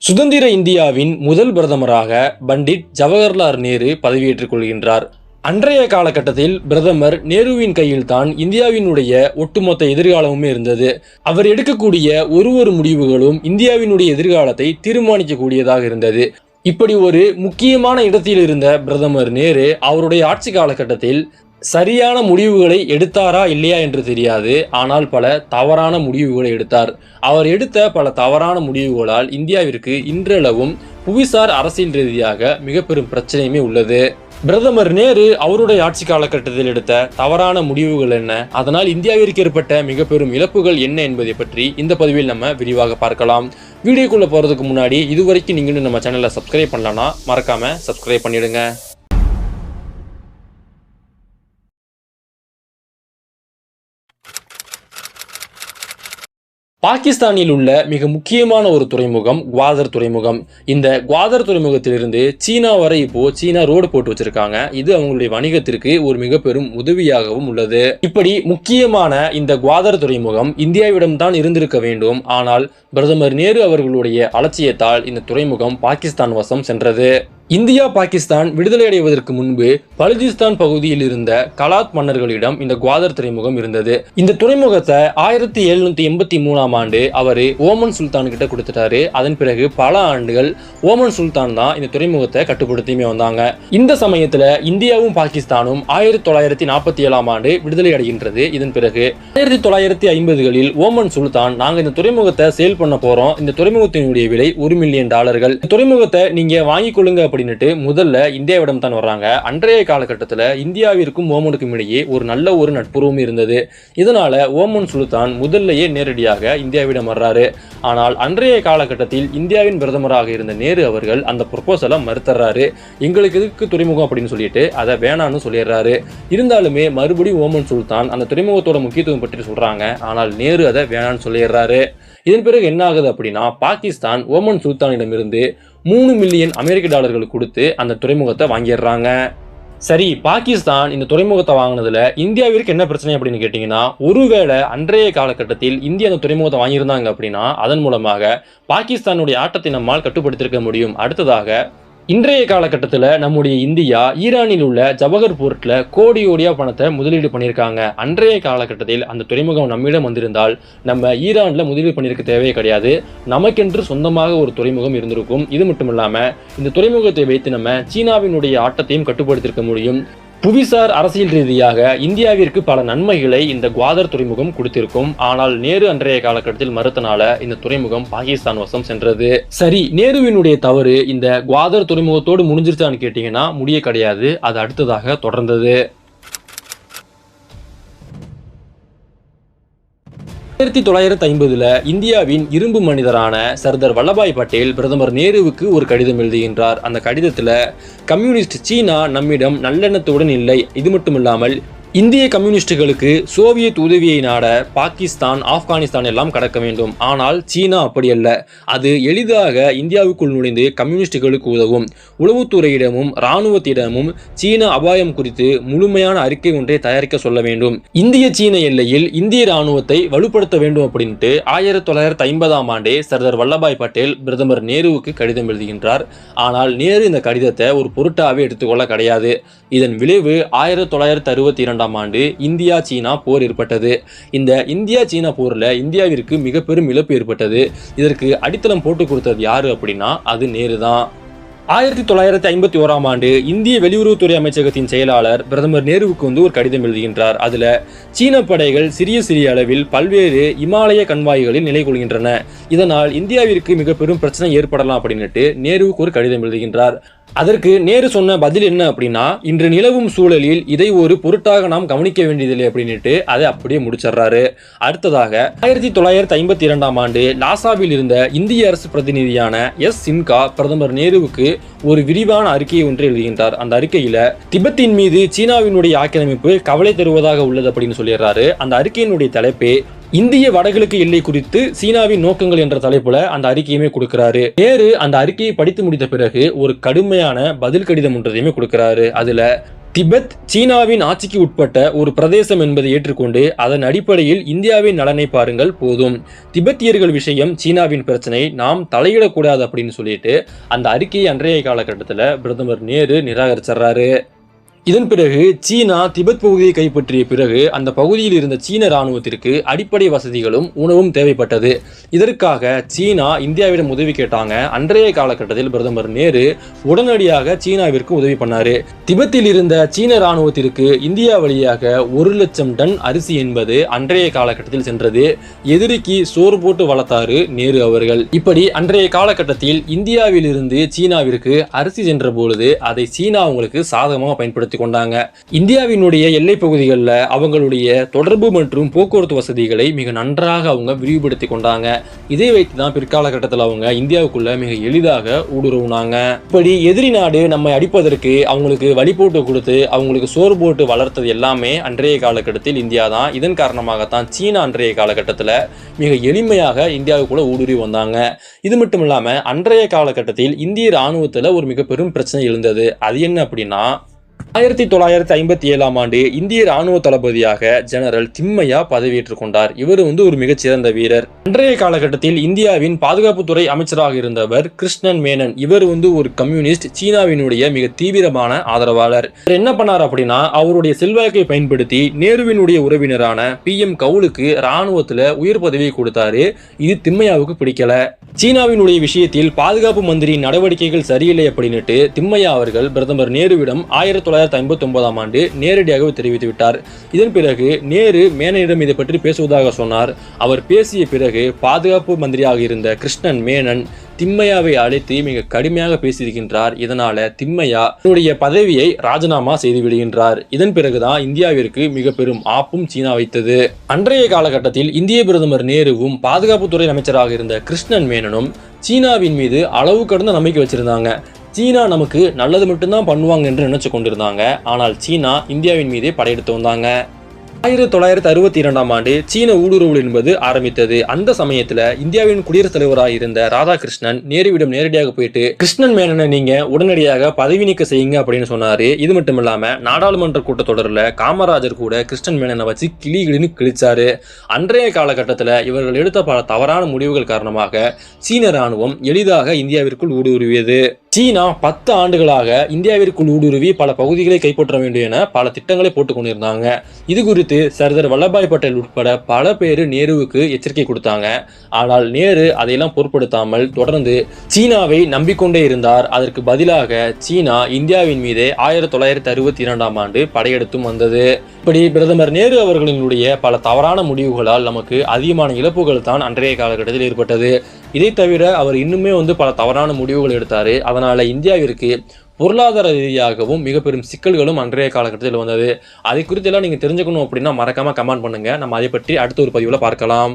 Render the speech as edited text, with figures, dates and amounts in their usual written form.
சுதந்திர இந்தியாவின் முதல் பிரதமராக பண்டிட் ஜவஹர்லால் நேரு பதவியேற்றுக் கொள்கின்றார். அன்றைய காலகட்டத்தில் பிரதமர் நேருவின் கையில் தான் இந்தியாவினுடைய ஒட்டுமொத்த எதிர்காலமுமே இருந்தது. அவர் எடுக்கக்கூடிய ஒரு முடிவுகளும் இந்தியாவினுடைய எதிர்காலத்தை தீர்மானிக்கக்கூடியதாக இருந்தது. இப்படி ஒரு முக்கியமான இடத்தில் இருந்த பிரதமர் நேரு அவருடைய ஆட்சி காலகட்டத்தில் சரியான முடிவுகளை எடுத்தாரா இல்லையா என்று தெரியாது. ஆனால் பல தவறான முடிவுகளை எடுத்தார். அவர் எடுத்த பல தவறான முடிவுகளால் இந்தியாவிற்கு இன்றளவும் புவிசார் அரசியல் ரீதியாக மிக பெரும் பிரச்சனையுமே உள்ளது. பிரதமர் நேரு அவருடைய ஆட்சி காலகட்டத்தில் எடுத்த தவறான முடிவுகள் என்ன, அதனால் இந்தியாவிற்கு ஏற்பட்ட மிக பெரும் இழப்புகள் என்ன என்பதை பற்றி இந்த பதிவில் நம்ம விரிவாக பார்க்கலாம். வீடியோக்குள்ள போறதுக்கு முன்னாடி இதுவரைக்கும் நீங்களும் நம்ம சேனலை சப்ஸ்கிரைப் பண்ணலன்னா மறக்காம சப்ஸ்கிரைப் பண்ணிடுங்க. பாகிஸ்தானில் உள்ள மிக முக்கியமான ஒரு துறைமுகம் குவாதர் துறைமுகம். இந்த குவாதர் துறைமுகத்திலிருந்து சீனா வரை இப்போ சீனா ரோடு போட்டு வச்சிருக்காங்க. இது அவங்களுடைய வணிகத்திற்கு ஒரு மிக பெரும் உதவியாகவும் உள்ளது. இப்படி முக்கியமான இந்த குவாதர் துறைமுகம் இந்தியாவிடம் தான் இருந்திருக்க வேண்டும். ஆனால் பிரதமர் நேரு அவர்களுடைய அலட்சியத்தால் இந்த துறைமுகம் பாகிஸ்தான் வசம் சென்றது. இந்தியா பாகிஸ்தான் விடுதலை அடைவதற்கு முன்பு பலுச்சிஸ்தான் பகுதியில் இருந்த கலாத் மன்னர்களிடம் இந்த குவாதர் துறைமுகம் இருந்தது. இந்த துறைமுகத்தை 1783ஆம் ஆண்டு அவரு ஓமன் சுல்தான் கிட்ட கொடுத்துட்டாரு. அதன் பிறகு பல ஆண்டுகள் ஓமன் சுல்தான் தான் இந்த துறைமுகத்தை கட்டுப்படுத்தியுமே வந்தாங்க. இந்த சமயத்துல இந்தியாவும் பாகிஸ்தானும் 1947ஆம் ஆண்டு விடுதலை அடைகின்றது. இதன் பிறகு 1950களில் ஓமன் சுல்தான் நாங்க இந்த துறைமுகத்தை சேல் பண்ண போறோம், இந்த துறைமுகத்தினுடைய விலை $1 மில்லியன், துறைமுகத்தை நீங்க வாங்கிக் கொள்ளுங்க அப்படின்னுட்டு முதல்ல இந்தியாவிடம் தான் வர்றாங்க. அன்றைய காலகட்டத்தில் இந்தியாவிற்கும் ஓமனுக்கும் இடையே ஒரு நல்ல ஒரு நட்புறவும் இருந்தது. இதனால ஓமன் சுல்தான் முதல்லையே நேரடியாக இந்தியாவிடம் வர்றாரு. ஆனால் அன்றைய காலகட்டத்தில் இந்தியாவின் பிரதமராக இருந்த நேரு அவர்கள் அந்த ப்ரொபோசலை மறுத்தர்றாரு. எங்களுக்கு எதுக்கு துறைமுகம் அப்படின்னு சொல்லிட்டு அதை வேணான்னு சொல்லிடுறாரு. இருந்தாலுமே மறுபடியும் ஓமன் சுல்தான் அந்த துறைமுகத்தோட முக்கியத்துவம் பற்றி சொல்றாங்க. ஆனால் நேரு அதை வேணான்னு சொல்லிடுறாரு. இதன் பிறகு என்ன ஆகுது அப்படின்னா, பாகிஸ்தான் ஓமன் சுல்தானிடமிருந்து $3 மில்லியன் கொடுத்து அந்த துறைமுகத்தை வாங்கிடுறாங்க. சரி, பாகிஸ்தான் இந்த துறைமுகத்தை வாங்கினதுல இந்தியாவிற்கு என்ன பிரச்சனை அப்படின்னு கேட்டீங்கன்னா, ஒருவேளை அன்றைய காலகட்டத்தில் இந்தியா அந்த துறைமுகத்தை வாங்கியிருந்தாங்க அப்படின்னா அதன் மூலமாக பாகிஸ்தானுடைய ஆட்டத்தை நம்மால் கட்டுப்படுத்திருக்க முடியும். அடுத்ததாக இன்றைய காலகட்டத்தில் நம்முடைய இந்தியா ஈரானில் உள்ள ஜவஹர் போர்ட்ல கோடியா பணத்தை முதலீடு பண்ணியிருக்காங்க. அன்றைய காலகட்டத்தில் அந்த துறைமுகம் நம்மிடம் வந்திருந்தால் நம்ம ஈரான்ல முதலீடு பண்ணியிருக்க தேவையே கிடையாது. நமக்கென்று சொந்தமாக ஒரு துறைமுகம் இருந்திருக்கும். இது மட்டும் இல்லாம இந்த துறைமுகத்தை வைத்து நம்ம சீனாவினுடைய ஆட்டத்தையும் கட்டுப்படுத்திருக்க முடியும். புவிசார் அரசியல் ரீதியாக இந்தியாவிற்கு பல நன்மைகளை இந்த குவாதர் துறைமுகம் கொடுத்திருக்கும். ஆனால் நேரு அன்றைய காலகட்டத்தில் மறுத்தனால இந்த துறைமுகம் பாகிஸ்தான் வசம் சென்றது. சரி, நேருவினுடைய தவறு இந்த குவாதர் துறைமுகத்தோடு முடிஞ்சிருச்சான்னு கேட்டீங்கன்னா முடிய கிடையாது. அது அடுத்ததாக தொடர்ந்தது. 1950ல் இந்தியாவின் இரும்பு மனிதரான சர்தார் வல்லபாய் பட்டேல் பிரதமர் நேருவுக்கு ஒரு கடிதம் எழுதுகின்றார். அந்த கடிதத்தில் கம்யூனிஸ்ட் சீனா நம்மிடம் நல்லெண்ணத்துடன் இல்லை, இது மட்டும் இல்லாமல் இந்திய கம்யூனிஸ்டுகளுக்கு சோவியத் உதவியை நாட பாகிஸ்தான், ஆப்கானிஸ்தான் எல்லாம் கடக்க வேண்டும். ஆனால் சீனா அப்படி அல்ல. அது எளிதாக இந்தியாவுக்குள் நுழைந்து கம்யூனிஸ்டுகளுக்கு உதவும். உளவுத்துறையிடமும் இராணுவத்திடமும் சீன அபாயம் குறித்து முழுமையான அறிக்கை ஒன்றை தயாரிக்க சொல்ல வேண்டும். இந்திய சீன எல்லையில் இந்திய இராணுவத்தை வலுப்படுத்த வேண்டும் அப்படின்ட்டு 1950ஆம் ஆண்டே சர்தார் வல்லபாய் பட்டேல் பிரதமர் நேருவுக்கு கடிதம் எழுதுகின்றார். ஆனால் நேரு இந்த கடிதத்தை ஒரு பொருட்டாவே எடுத்துக்கொள்ள கிடையாது. இதன் விளைவு 1962ஆம் ஆண்டு இந்தியா சீனா போர் ஏற்பட்டது. இந்த இந்தியா சீனா போர்ல இந்தியாவிற்கு மிக பெரும் இழப்பு ஏற்பட்டது. இதற்கு அடித்தளம் போட்டு கொடுத்தது யாரு அப்படின்னா அது நேரு தான். 1951ஆம் ஆண்டு இந்திய வெளியுறவுத்துறை அமைச்சகத்தின் செயலாளர் பிரதமர் நேருவுக்கு ஒரு கடிதம் எழுதுகின்றார். அதுல சீன படைகள் சிறிய அளவில் பல்வேறு இமாலய கண்வாய்களில் நிலை கொள்கின்றன, இதனால் இந்தியாவிற்கு மிக பெரும் பிரச்சனை ஏற்படலாம் அப்படின்னுட்டு நேருவுக்கு ஒரு கடிதம் எழுதுகின்றார். அதற்கு நேரு சொன்ன பதில் என்ன அப்படின்னா, இன்று நிலவும் சூழலில் இதை ஒரு பொருட்டாக நாம் கவனிக்க வேண்டியதில்லை அப்படின்னுட்டு அதை அப்படியே முடிச்சிடுறாரு. அடுத்ததாக 1952ஆம் ஆண்டு லாசாவில் இருந்த இந்திய அரசு பிரதிநிதியான சின்கா பிரதமர் நேருவுக்கு ஒரு விரிவான அறிக்கையை ஒன்று எழுதுகின்றார். அந்த அறிக்கையில திபெத்தின் மீது சீனாவினுடைய ஆக்கிரமிப்பு கவலை தருவதாக உள்ளது அப்படின்னு சொல்லிடுறாரு. அந்த அறிக்கையினுடைய தலைப்பே இந்திய வடகிழக்கு எல்லை குறித்து சீனாவின் நோக்கங்கள் என்ற தலைப்புல அந்த அறிக்கையுமே கொடுக்கிறாரு. நேரு அந்த அறிக்கையை படித்து முடித்த பிறகு ஒரு கடுமையான பதில் கடிதம் ஒன்றையுமே கொடுக்கிறாரு. அதுல திபெத் சீனாவின் ஆட்சிக்கு உட்பட்ட ஒரு பிரதேசம் என்பதை ஏற்றுக்கொண்டு அதன் அடிப்படையில் இந்தியாவின் நலனை பாருங்கள் போதும். திபெத்தியர்கள் விஷயம் சீனாவின் பிரச்சனை, நாம் தலையிடக்கூடாது அப்படின்னு சொல்லிட்டு அந்த அறிக்கையை அன்றைய காலகட்டத்தில் பிரதமர் நேரு நிராகரிச்சிடுறாரு. இதன் பிறகு சீனா திபெத் பகுதியை கைப்பற்றிய பிறகு அந்த பகுதியில் இருந்த சீன இராணுவத்திற்கு அடிப்படை வசதிகளும் உணவும் தேவைப்பட்டது. இதற்காக சீனா இந்தியாவிடம் உதவி கேட்டாங்க. அன்றைய காலகட்டத்தில் பிரதமர் நேரு உடனடியாக சீனாவிற்கு உதவி பண்ணாரு. திபெத்தில் இருந்த சீன இராணுவத்திற்கு இந்தியா வழியாக 1,00,000 டன் அரிசி என்பது அன்றைய காலகட்டத்தில் சென்றது. எதிரிக்கு சோறு போட்டு வளர்த்தாரு நேரு அவர்கள். இப்படி அன்றைய காலகட்டத்தில் இந்தியாவில் இருந்து சீனாவிற்கு அரிசி சென்ற பொழுது அதை சீனா அவங்களுக்கு சாதகமாக பயன்படுத்தி கொண்டாங்க. இந்தியாவினுடைய எல்லை பகுதிகளில் அவங்களுடைய தொடர்பு மற்றும் போக்குவரத்து வசதிகளை மிக நன்றாக அவங்க விரிவுபடுத்தி கொண்டாங்க. இதை வைத்து தான் பிற்காலகட்டத்தில் அவங்க இந்தியாவுக்குள்ள மிக எளிதாக ஊடுருவினாங்க. இப்படி எதிரி நாடு நம்மை அடிப்பதற்கு அவங்களுக்கு வழி போட்டு கொடுத்து அவங்களுக்கு சோறு போட்டு வளர்த்தது எல்லாமே அன்றைய காலகட்டத்தில் இந்தியா தான். இதன் காரணமாகத்தான் சீனா அன்றைய காலகட்டத்தில் மிக எளிமையாக இந்தியாவுக்குள்ள ஊடுருவி வந்தாங்க. இது மட்டும் இல்லாமல் அன்றைய காலகட்டத்தில் இந்திய இராணுவத்தில் ஒரு மிக பெரும் பிரச்சனை எழுந்தது. அது என்ன அப்படின்னா, 1957ஆம் ஆண்டு இந்திய ராணுவ தளபதியாக ஜெனரல் திம்மையா பதவியேற்றுக் கொண்டார். இவர் ஒரு மிகச்சிறந்த வீரர். அன்றைய காலகட்டத்தில் இந்தியாவின் பாதுகாப்புத்துறை அமைச்சராக இருந்தவர் கிருஷ்ணன் மேனன். இவர் ஒரு கம்யூனிஸ்ட், சீனாவினுடைய மிக தீவிரமான ஆதரவாளர். இவர் என்ன பண்ணார் அப்படின்னா, அவருடைய செல்வாக்கை பயன்படுத்தி நேருவினுடைய உறவினரான PM கவுலுக்கு ராணுவத்தில் உயர் பதவியை கொடுத்தாரு. இது திம்மையாவுக்கு பிடிக்கல. சீனாவினுடைய விஷயத்தில் பாதுகாப்பு மந்திரி நடவடிக்கைகள் சரியில்லை அப்படின்னுட்டு திம்மையா அவர்கள் பிரதமர் நேருவிடம் 1959ஆம் ஆண்டு நேரடியாக தெரிவித்து விட்டார். இதன் பிறகு நேரு மேனனிடம் இதை பற்றி பேசுவதாக சொன்னார். அவர் பேசிய பிறகு பாதுகாப்பு மந்திரியாக இருந்த கிருஷ்ணன் மேனன் திம்மையாவை அழைத்து மிக கடுமையாக பேசியிருக்கின்றார். இதனால திம்மையா தன்னுடைய பதவியை ராஜினாமா செய்து விடுகின்றார். இதன் பிறகுதான் இந்தியாவிற்கு மிக பெரும் ஆப்பும் சீனா வைத்தது. அன்றைய காலகட்டத்தில் இந்திய பிரதமர் நேருவும் பாதுகாப்புத்துறை அமைச்சராக இருந்த கிருஷ்ணன் மேனனும் சீனாவின் மீது அளவு கடந்த நம்பிக்கை வச்சிருந்தாங்க. சீனா நமக்கு நல்லது மட்டும்தான் பண்ணுவாங்க என்று நினைச்சு கொண்டிருந்தாங்க. ஆனால் சீனா இந்தியாவின் மீதே படையெடுத்து வந்தாங்க. 1962ஆம் ஆண்டு சீன ஊடுருவல் என்பது ஆரம்பித்தது. அந்த சமயத்தில் இந்தியாவின் குடியரசுத் தலைவராக இருந்த ராதாகிருஷ்ணன் நேருவிடம் நேரடியாக போயிட்டு கிருஷ்ணன் மேனனை நீங்க உடனடியாக பதவி நீக்க செய்யுங்க அப்படின்னு சொன்னாரு. இது மட்டும் இல்லாம நாடாளுமன்ற கூட்டத்தொடரில் காமராஜர் கூட கிருஷ்ணன் மேனனை வச்சு கிளிகிளின்னு கிழிச்சாரு. அன்றைய காலகட்டத்தில் இவர்கள் எடுத்த பல தவறான முடிவுகள் காரணமாக சீன ராணுவம் எளிதாக இந்தியாவிற்குள் ஊடுருவியது. சீனா 10 ஆண்டுகளாக இந்தியாவிற்குள் ஊடுருவி பல பகுதிகளை கைப்பற்ற வேண்டும் என பல திட்டங்களை போட்டுக் கொண்டிருந்தாங்க. இது குறித்து சர்தார் வல்லபாய் பட்டேல் உட்பட பல பேர் நேருவுக்கு எச்சரிக்கை கொடுத்தாங்க. ஆனால் நேரு அதையெல்லாம் பொருட்படுத்தாமல் தொடர்ந்து சீனாவை நம்பிக்கொண்டே இருந்தார். அதற்கு பதிலாக சீனா இந்தியாவின் மீது 1962ஆம் ஆண்டு படையெடுத்தும் வந்தது. இப்படி பிரதமர் நேரு அவர்களினுடைய பல தவறான முடிவுகளால் நமக்கு அதிகமான இழப்புகள் தான் அன்றைய காலகட்டத்தில் ஏற்பட்டது. இதை தவிர அவர் இன்னுமே பல தவறான முடிவுகள் எடுத்தாரு. அதனால இந்தியாவிற்கு பொருளாதார ரீதியாகவும் மிக பெரும் சிக்கல்களும் அன்றைய காலகட்டத்தில் வந்தது. அதை குறித்து எல்லாம் நீங்க தெரிஞ்சுக்கணும் அப்படின்னா மறக்காம கமெண்ட் பண்ணுங்க. நம்ம அதை பற்றி அடுத்த ஒரு பதிவுல பார்க்கலாம்.